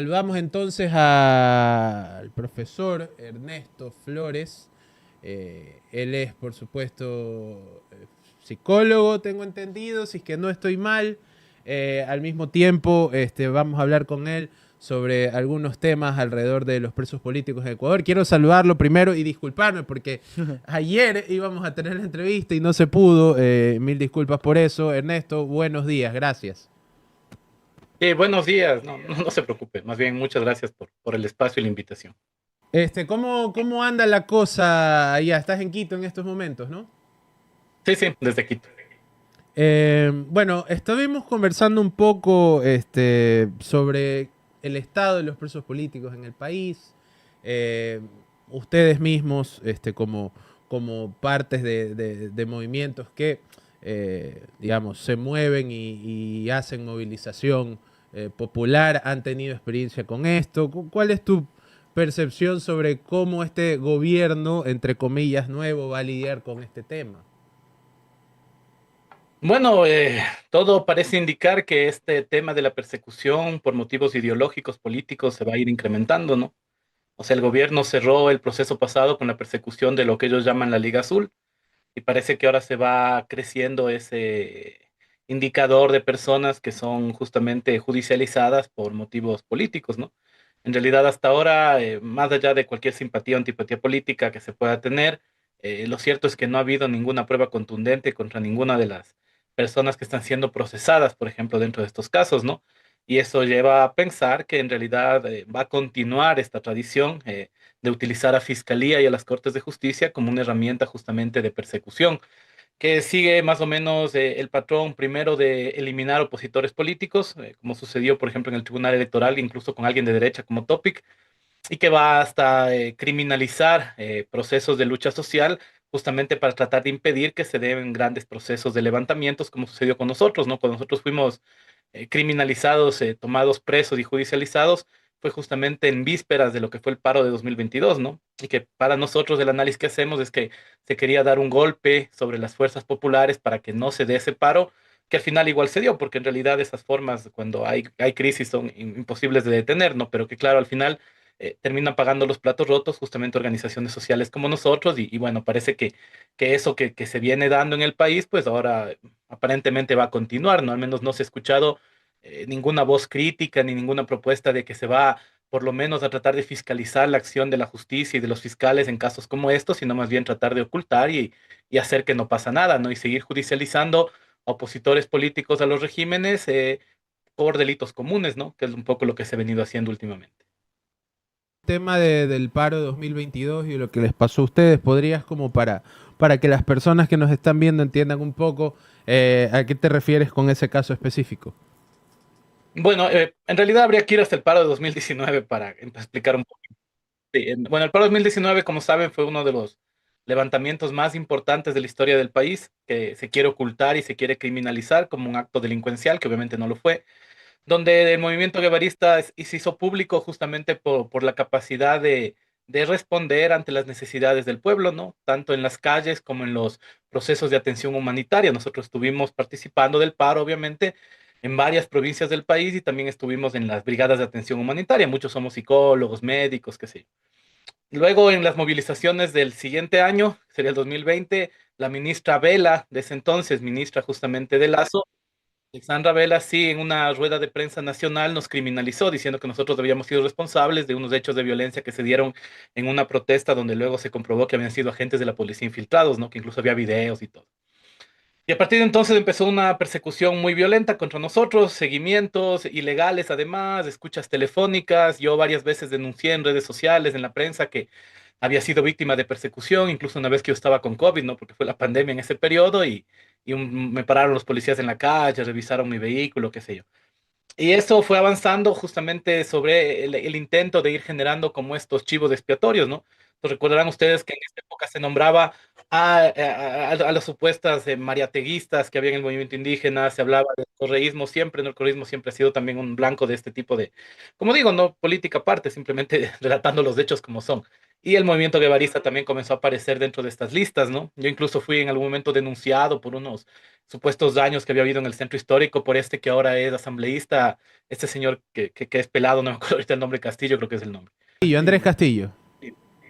Saludamos entonces al profesor Ernesto Flores. Él es, por supuesto, psicólogo, tengo entendido, si es que no estoy mal. Al mismo tiempo, vamos a hablar con él sobre algunos temas alrededor de los presos políticos en Ecuador. Quiero saludarlo primero y disculparme porque ayer íbamos a tener la entrevista y no se pudo. Mil disculpas por eso. Ernesto, buenos días, gracias. Buenos días, no se preocupe, más bien muchas gracias por el espacio y la invitación. ¿Cómo anda la cosa allá? Estás en Quito en estos momentos, ¿no? Sí, sí, desde Quito. Bueno, estuvimos conversando un poco sobre el estado de los presos políticos en el país. Eh, Ustedes mismos, como partes de movimientos que, digamos, se mueven y hacen movilización popular, han tenido experiencia con esto. ¿Cuál es tu percepción sobre cómo este gobierno, entre comillas, nuevo va a lidiar con este tema? Bueno, todo parece indicar que este tema de la persecución por motivos ideológicos, políticos, se va a ir incrementando, ¿no? O sea, el gobierno cerró el proceso pasado con la persecución de lo que ellos llaman la Liga Azul y parece que ahora se va creciendo ese indicador de personas que son justamente judicializadas por motivos políticos, ¿no? En realidad, hasta ahora, más allá de cualquier simpatía o antipatía política que se pueda tener, lo cierto es que no ha habido ninguna prueba contundente contra ninguna de las personas que están siendo procesadas, por ejemplo, dentro de estos casos, ¿no? Y eso lleva a pensar que en realidad va a continuar esta tradición de utilizar a Fiscalía y a las Cortes de Justicia como una herramienta justamente de persecución que sigue más o menos el patrón primero de eliminar opositores políticos, como sucedió, por ejemplo, en el Tribunal Electoral, incluso con alguien de derecha como Topic, y que va hasta criminalizar procesos de lucha social, justamente para tratar de impedir que se den grandes procesos de levantamientos, como sucedió con nosotros, ¿no? Cuando nosotros fuimos criminalizados, tomados presos y judicializados, fue justamente en vísperas de lo que fue el paro de 2022, ¿no? Y que para nosotros el análisis que hacemos es que se quería dar un golpe sobre las fuerzas populares para que no se dé ese paro, que al final igual se dio, porque en realidad esas formas, cuando hay crisis, son imposibles de detener, ¿no? Pero que claro, al final terminan pagando los platos rotos justamente organizaciones sociales como nosotros y bueno, parece que eso que se viene dando en el país, pues ahora aparentemente va a continuar, ¿no? Al menos no se ha escuchado ninguna voz crítica ni ninguna propuesta de que se va por lo menos a tratar de fiscalizar la acción de la justicia y de los fiscales en casos como estos, sino más bien tratar de ocultar y hacer que no pasa nada, ¿no? Y seguir judicializando a opositores políticos a los regímenes por delitos comunes, ¿no? Que es un poco lo que se ha venido haciendo últimamente. Tema del paro de 2022 y lo que les pasó a ustedes, ¿podrías como para que las personas que nos están viendo entiendan un poco a qué te refieres con ese caso específico? Bueno, en realidad habría que ir hasta el paro de 2019 para explicar un poco. Sí, bueno, el paro de 2019, como saben, fue uno de los levantamientos más importantes de la historia del país, que se quiere ocultar y se quiere criminalizar como un acto delincuencial, que obviamente no lo fue, donde el movimiento guevarista y se hizo público justamente por la capacidad de responder ante las necesidades del pueblo, ¿no? Tanto en las calles como en los procesos de atención humanitaria. Nosotros estuvimos participando del paro, obviamente, en varias provincias del país y también estuvimos en las brigadas de atención humanitaria. Muchos somos psicólogos, médicos, qué sé yo. Luego, en las movilizaciones del siguiente año, sería el 2020, la ministra Vela, de ese entonces, ministra justamente de Lazo, Alexandra Vela, sí, en una rueda de prensa nacional nos criminalizó diciendo que nosotros habíamos sido responsables de unos hechos de violencia que se dieron en una protesta donde luego se comprobó que habían sido agentes de la policía infiltrados, ¿no? Que incluso había videos y todo. Y a partir de entonces empezó una persecución muy violenta contra nosotros, seguimientos ilegales además, escuchas telefónicas. Yo varias veces denuncié en redes sociales, en la prensa, que había sido víctima de persecución, incluso una vez que yo estaba con COVID, ¿no? Porque fue la pandemia en ese periodo y me pararon los policías en la calle, revisaron mi vehículo, qué sé yo. Y eso fue avanzando justamente sobre el intento de ir generando como estos chivos expiatorios, ¿no? Entonces recordarán ustedes que en esta época se nombraba a las supuestas mariateguistas que había en el movimiento indígena, se hablaba del correísmo siempre, ¿no? El correísmo siempre ha sido también un blanco de este tipo de, como digo, no política aparte, simplemente relatando los hechos como son. Y el movimiento guevarista también comenzó a aparecer dentro de estas listas, ¿no? Yo incluso fui en algún momento denunciado por unos supuestos daños que había habido en el centro histórico por este que ahora es asambleísta, este señor que es pelado, no me acuerdo ahorita el nombre, Castillo creo que es el nombre. Y yo, Andrés Castillo.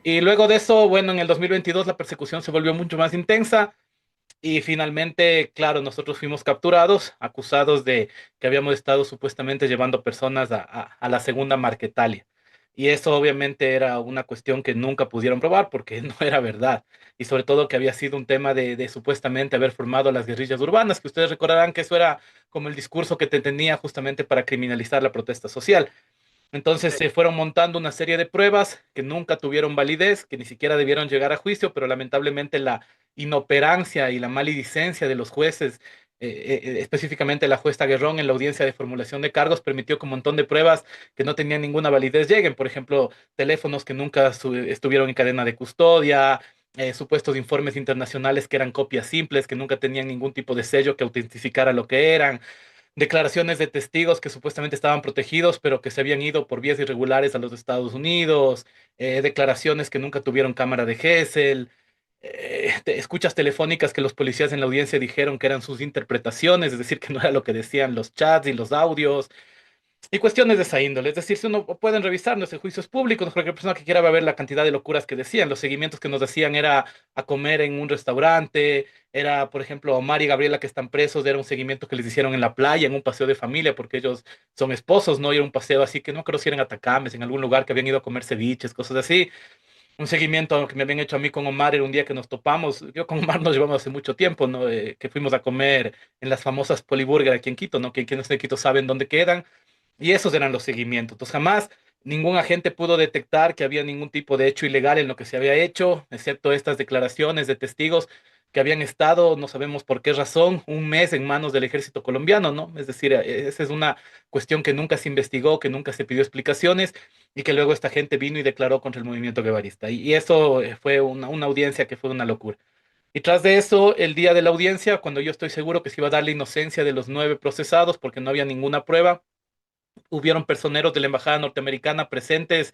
Y luego de eso, bueno, en el 2022 la persecución se volvió mucho más intensa y finalmente, claro, nosotros fuimos capturados, acusados de que habíamos estado supuestamente llevando personas a la segunda Marquetalia. Y eso obviamente era una cuestión que nunca pudieron probar porque no era verdad. Y sobre todo que había sido un tema de supuestamente haber formado las guerrillas urbanas, que ustedes recordarán que eso era como el discurso que te tenía justamente para criminalizar la protesta social. Entonces se fueron montando una serie de pruebas que nunca tuvieron validez, que ni siquiera debieron llegar a juicio, pero lamentablemente la inoperancia y la maledicencia de los jueces, específicamente la jueza Guerrón en la audiencia de formulación de cargos, permitió que un montón de pruebas que no tenían ninguna validez lleguen. Por ejemplo, teléfonos que nunca estuvieron en cadena de custodia, supuestos informes internacionales que eran copias simples, que nunca tenían ningún tipo de sello que autentificara lo que eran, declaraciones de testigos que supuestamente estaban protegidos, pero que se habían ido por vías irregulares a los Estados Unidos, declaraciones que nunca tuvieron cámara de Gesell, escuchas telefónicas que los policías en la audiencia dijeron que eran sus interpretaciones, es decir, que no era lo que decían los chats y los audios. Y cuestiones de esa índole, es decir, si uno pueden revisar nuestros juicios públicos, cualquier persona que quiera va a ver la cantidad de locuras que decían. Los seguimientos que nos decían era a comer en un restaurante, era, por ejemplo, Omar y Gabriela que están presos, era un seguimiento que les hicieron en la playa, en un paseo de familia, porque ellos son esposos, ¿no? Y era un paseo así que no creo si era en Atacames, en algún lugar que habían ido a comer ceviches, cosas así. Un seguimiento que me habían hecho a mí con Omar era un día que nos topamos. Yo con Omar nos llevamos hace mucho tiempo, ¿no? Que fuimos a comer en las famosas Poliburger aquí en Quito, ¿no? Que quienes de Quito saben dónde quedan. Y esos eran los seguimientos. Entonces jamás ningún agente pudo detectar que había ningún tipo de hecho ilegal en lo que se había hecho, excepto estas declaraciones de testigos que habían estado, no sabemos por qué razón, un mes en manos del ejército colombiano, ¿no? Es decir, esa es una cuestión que nunca se investigó, que nunca se pidió explicaciones y que luego esta gente vino y declaró contra el movimiento guevarista. Y eso fue una audiencia que fue una locura. Y tras de eso, el día de la audiencia, cuando yo estoy seguro que se iba a dar la inocencia de los 9 procesados porque no había ninguna prueba, hubieron personeros de la embajada norteamericana presentes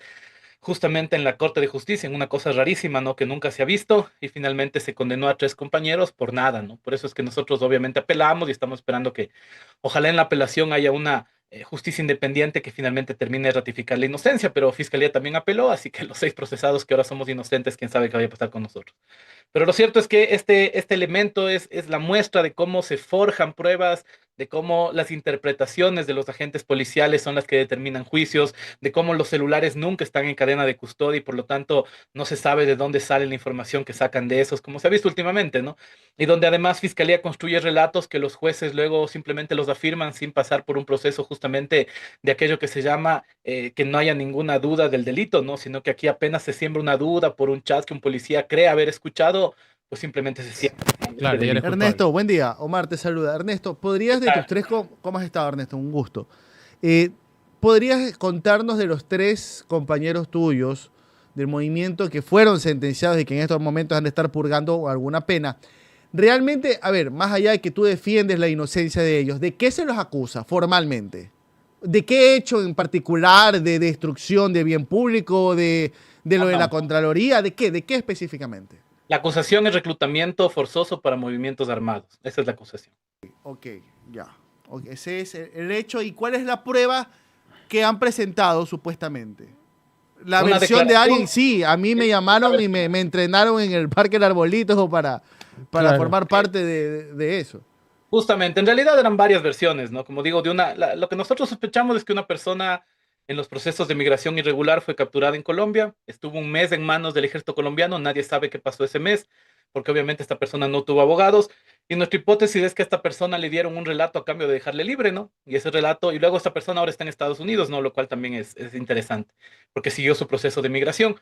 justamente en la Corte de Justicia, en una cosa rarísima, ¿no? Que nunca se ha visto, y finalmente se condenó a 3 compañeros por nada, ¿no? Por eso es que nosotros obviamente apelamos y estamos esperando que ojalá en la apelación haya una justicia independiente que finalmente termine de ratificar la inocencia, pero Fiscalía también apeló, así que los 6 procesados que ahora somos inocentes, quién sabe qué vaya a pasar con nosotros. Pero lo cierto es que este elemento es la muestra de cómo se forjan pruebas, de cómo las interpretaciones de los agentes policiales son las que determinan juicios, de cómo los celulares nunca están en cadena de custodia y por lo tanto no se sabe de dónde sale la información que sacan de esos, como se ha visto últimamente, ¿no? Y donde además Fiscalía construye relatos que los jueces luego simplemente los afirman sin pasar por un proceso justamente de aquello que se llama que no haya ninguna duda del delito, ¿no? Sino que aquí apenas se siembra una duda por un chat que un policía cree haber escuchado, pues simplemente se siembra este Claro, y eres delito. culpable. Ernesto, buen día. Omar te saluda. Ernesto, ¿Qué ¿podrías de tus tal? tres, cómo has estado, Ernesto? Un gusto. Eh, ¿Podrías contarnos de los tres compañeros tuyos del movimiento que fueron sentenciados y que en estos momentos han de estar purgando alguna pena? Realmente, a ver, más allá de que tú defiendes la inocencia de ellos, ¿de qué se los acusa formalmente? ¿De qué hecho en particular? ¿De destrucción de bien público? ¿De No, lo de la no. Contraloría? ¿De qué? ¿De qué específicamente? La acusación es reclutamiento forzoso para movimientos armados. Esa es la acusación. Ok, ya. Ok, ese es el hecho. ¿Y cuál es la prueba que han presentado supuestamente? La Una versión de alguien, declaración. sí, a mí me llamaron y me entrenaron en el Parque del Arbolito para Claro. formar parte de eso. Justamente, en realidad eran varias versiones, ¿no? Como digo, lo que nosotros sospechamos es que una persona en los procesos de migración irregular fue capturada en Colombia, estuvo un mes en manos del ejército colombiano, nadie sabe qué pasó ese mes, porque obviamente esta persona no tuvo abogados, y nuestra hipótesis es que a esta persona le dieron un relato a cambio de dejarle libre, ¿no? Y ese relato, y luego esta persona ahora está en Estados Unidos, ¿no? Lo cual también es interesante, porque siguió su proceso de migración.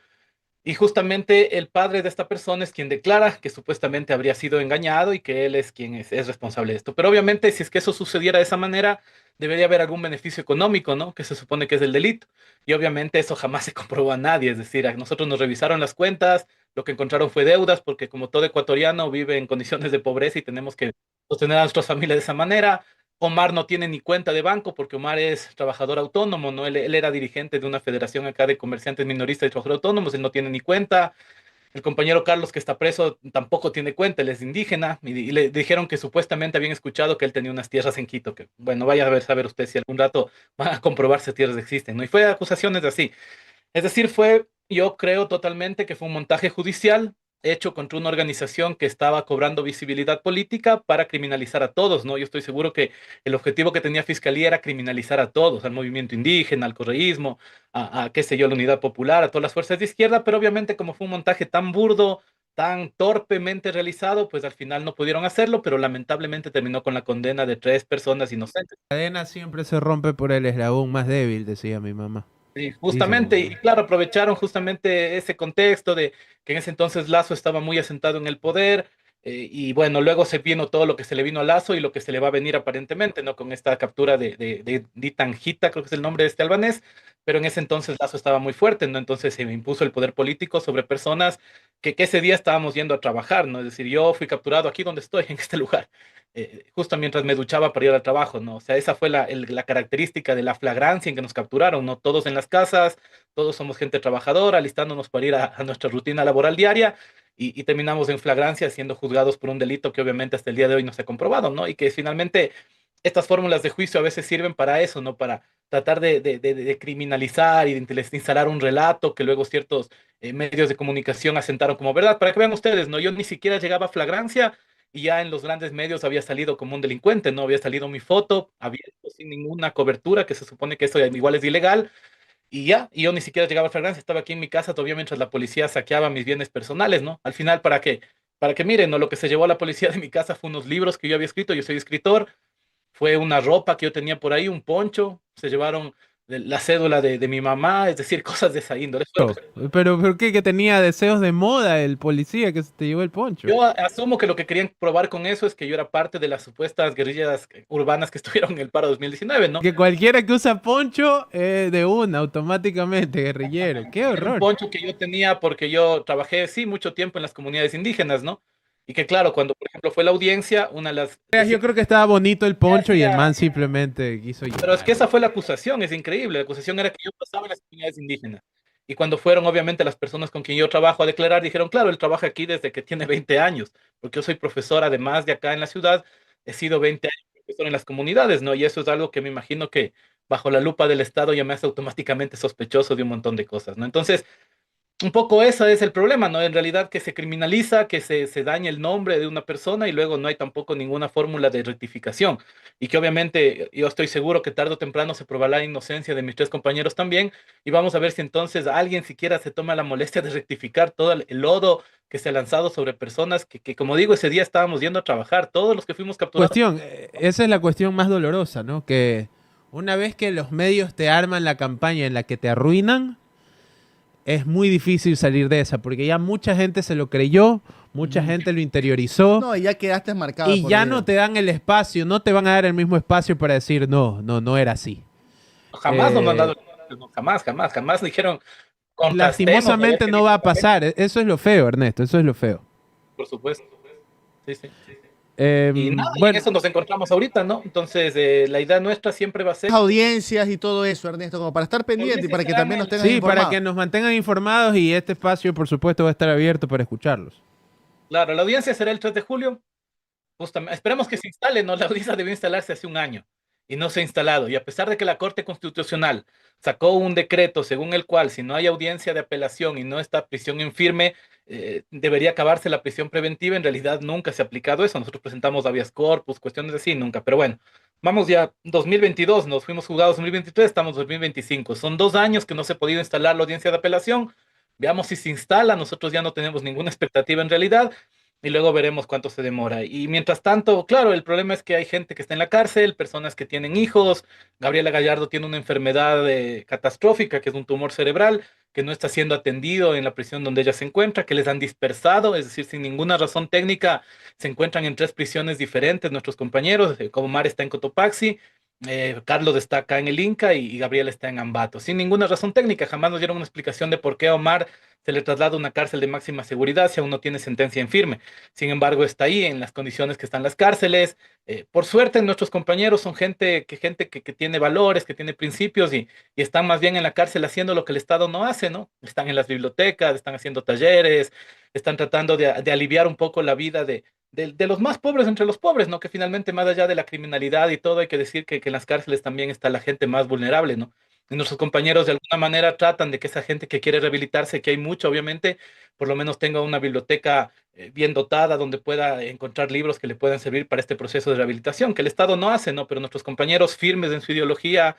Y justamente el padre de esta persona es quien declara que supuestamente habría sido engañado y que él es quien es responsable de esto. Pero obviamente, si es que eso sucediera de esa manera, debería haber algún beneficio económico, ¿no? Que se supone que es el delito. Y obviamente eso jamás se comprobó a nadie. Es decir, a nosotros nos revisaron las cuentas, lo que encontraron fue deudas, porque como todo ecuatoriano vive en condiciones de pobreza y tenemos que sostener a nuestras familias de esa manera. Omar no tiene ni cuenta de banco porque Omar es trabajador autónomo, ¿no? Él era dirigente de una federación acá de comerciantes minoristas y trabajadores autónomos, él no tiene ni cuenta. El compañero Carlos, que está preso, tampoco tiene cuenta, él es indígena, y le dijeron que supuestamente habían escuchado que él tenía unas tierras en Quito, que bueno, vaya a ver, saber usted si algún rato van a comprobar si tierras existen, ¿no? Y fue acusaciones así. Es decir, yo creo totalmente que fue un montaje judicial hecho contra una organización que estaba cobrando visibilidad política para criminalizar a todos, ¿no? Yo estoy seguro que el objetivo que tenía Fiscalía era criminalizar a todos, al movimiento indígena, al correísmo, qué sé yo, la Unidad Popular, a todas las fuerzas de izquierda, pero obviamente como fue un montaje tan burdo, tan torpemente realizado, pues al final no pudieron hacerlo, pero lamentablemente terminó con la condena de 3 personas inocentes. La cadena siempre se rompe por el eslabón más débil, decía mi mamá. Sí, Dice mi justamente, y mamá. claro, aprovecharon justamente ese contexto de que en ese entonces Lazo estaba muy asentado en el poder, y bueno, luego se vino todo lo que se le vino a Lazo y lo que se le va a venir aparentemente, ¿no? Con esta captura de Ditanjita, creo que es el nombre de este albanés, pero en ese entonces Lazo estaba muy fuerte, ¿no? Entonces se impuso el poder político sobre personas que ese día estábamos yendo a trabajar, ¿no? Es decir, yo fui capturado aquí donde estoy, en este lugar, justo mientras me duchaba para ir al trabajo, ¿no? O sea, esa fue la característica de la flagrancia en que nos capturaron, ¿no? Todos en las casas, todos somos gente trabajadora, alistándonos para ir a nuestra rutina laboral diaria y terminamos en flagrancia siendo juzgados por un delito que obviamente hasta el día de hoy no se ha comprobado, ¿no? Y que finalmente estas fórmulas de juicio a veces sirven para eso, ¿no? Para tratar de criminalizar y de instalar un relato que luego ciertos medios de comunicación asentaron como verdad. Para que vean ustedes, ¿no? Yo ni siquiera llegaba a flagrancia y ya en los grandes medios había salido como un delincuente, ¿no? Había salido mi foto, abierto, sin ninguna cobertura, que se supone que eso igual es ilegal, y ya, y yo ni siquiera llegaba a flagrancia, estaba aquí en mi casa todavía mientras la policía saqueaba mis bienes personales, ¿no? Al final, ¿para qué? Para que miren, ¿no? Lo que se llevó a la policía de mi casa fue unos libros que yo había escrito, yo soy escritor, fue una ropa que yo tenía por ahí, un poncho, se llevaron la cédula de mi mamá, es decir, cosas de esa índole. Pero ¿por qué? Que tenía deseos de moda el policía que se te llevó el poncho. Yo asumo que lo que querían probar con eso es que yo era parte de las supuestas guerrillas urbanas que estuvieron en el paro 2019, ¿no? Que cualquiera que usa poncho de una, automáticamente, guerrillero. ¡Qué Era un horror! poncho que yo tenía porque yo trabajé, sí, mucho tiempo en las comunidades indígenas, ¿no? Y que claro, cuando por ejemplo fue la audiencia, una de las... Yo creo que estaba bonito el poncho y el hacía- man simplemente quiso Pero es que llenar. esa fue la acusación, es increíble. La acusación era que yo pasaba en las comunidades indígenas. Y cuando fueron, obviamente, las personas con quien yo trabajo a declarar, dijeron, claro, él trabaja aquí desde que tiene 20 años, porque yo soy profesor, además de acá en la ciudad, he sido 20 años profesor en las comunidades, ¿no? Y eso es algo que me imagino que bajo la lupa del Estado ya me hace automáticamente sospechoso de un montón de cosas, ¿no? Entonces, un poco ese es el problema, ¿no? En realidad que se criminaliza, que se daña el nombre de una persona y luego no hay tampoco ninguna fórmula de rectificación. Y que obviamente yo estoy seguro que tarde o temprano se probará la inocencia de mis 3 compañeros también. Y vamos a ver si entonces alguien siquiera se toma la molestia de rectificar todo el lodo que se ha lanzado sobre personas que, como digo, ese día estábamos yendo a trabajar, todos los que fuimos capturados. Esa es la cuestión más dolorosa, ¿no? Que una vez que los medios te arman la campaña en la que te arruinan, es muy difícil salir de esa, porque ya mucha gente se lo creyó, mucha gente lo interiorizó, No, y ya quedaste marcado. y por ya vida. no te dan el espacio, no te van a dar el mismo espacio para decir, no, no, no era así. Jamás nos han dado, no, jamás, jamás, jamás dijeron, contrastemos a ver Lastimosamente qué no dice va la a gente. pasar. Eso es lo feo, Ernesto, eso es lo feo. Por supuesto. Sí, sí. Eh, Y nada, y en bueno, eso nos encontramos ahorita, ¿no? Entonces, la idea nuestra siempre va a ser... Audiencias y todo eso, Ernesto, como para estar pendiente y audiencias para que serán también nos el- tengan sí, para informados. que nos mantengan informados y este espacio, por supuesto, va a estar abierto para escucharlos. Claro, la audiencia será el 3 de julio. Justamente, esperemos que se instale, ¿no? La audiencia debió instalarse hace un año y no se ha instalado. Y a pesar de que la Corte Constitucional sacó un decreto según el cual si no hay audiencia de apelación y no está prisión en firme, debería acabarse la prisión preventiva, en realidad nunca se ha aplicado eso. Nosotros presentamos habeas corpus, cuestiones así, nunca. Pero bueno, vamos ya 2022, nos fuimos juzgados 2023, estamos 2025. Son 2 años que no se ha podido instalar la audiencia de apelación. Veamos si se instala, nosotros ya no tenemos ninguna expectativa en realidad y luego veremos cuánto se demora. Y mientras tanto, claro, el problema es que hay gente que está en la cárcel, personas que tienen hijos. Gabriela Gallardo tiene una enfermedad catastrófica, que es un tumor cerebral, que no está siendo atendido en la prisión donde ella se encuentra, que les han dispersado, es decir, sin ninguna razón técnica, se encuentran en 3 prisiones diferentes nuestros compañeros, como Mar está en Cotopaxi. Carlos está acá en el Inca y Gabriel está en Ambato, sin ninguna razón técnica. Jamás nos dieron una explicación de por qué a Omar se le traslada a una cárcel de máxima seguridad si aún no tiene sentencia en firme. Sin embargo, está ahí en las condiciones que están las cárceles. Por suerte, nuestros compañeros son gente que tiene valores, que tiene principios y están más bien en la cárcel haciendo lo que el Estado no hace, ¿no? Están en las bibliotecas, están haciendo talleres, están tratando de aliviar un poco la vida de los más pobres entre los pobres, ¿no? Que finalmente, más allá de la criminalidad y todo, hay que decir que en las cárceles también está la gente más vulnerable, ¿no? Y nuestros compañeros de alguna manera tratan de que esa gente que quiere rehabilitarse, que hay mucho, obviamente, por lo menos tenga una biblioteca bien dotada donde pueda encontrar libros que le puedan servir para este proceso de rehabilitación, que el Estado no hace, ¿no? Pero nuestros compañeros firmes en su ideología,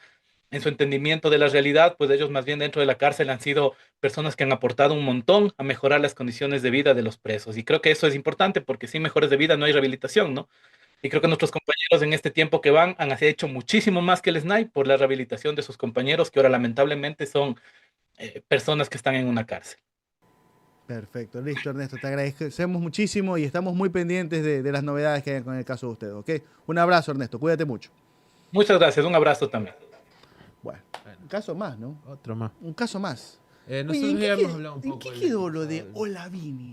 en su entendimiento de la realidad, pues ellos más bien dentro de la cárcel han sido personas que han aportado un montón a mejorar las condiciones de vida de los presos. Y creo que eso es importante porque sin mejores de vida no hay rehabilitación, ¿no? Y creo que nuestros compañeros en este tiempo que van han hecho muchísimo más que el SNAI por la rehabilitación de sus compañeros que ahora lamentablemente son personas que están en una cárcel. Perfecto, listo Ernesto, te agradecemos muchísimo y estamos muy pendientes de las novedades que hay con el caso de usted, ¿ok? Un abrazo Ernesto, cuídate mucho. Muchas gracias, un abrazo también. Bueno, un caso más, ¿no? Otro más. Un caso más. Oye, Nosotros ya hemos hablado un ¿en poco qué del quedó lo de episodio. Olavini?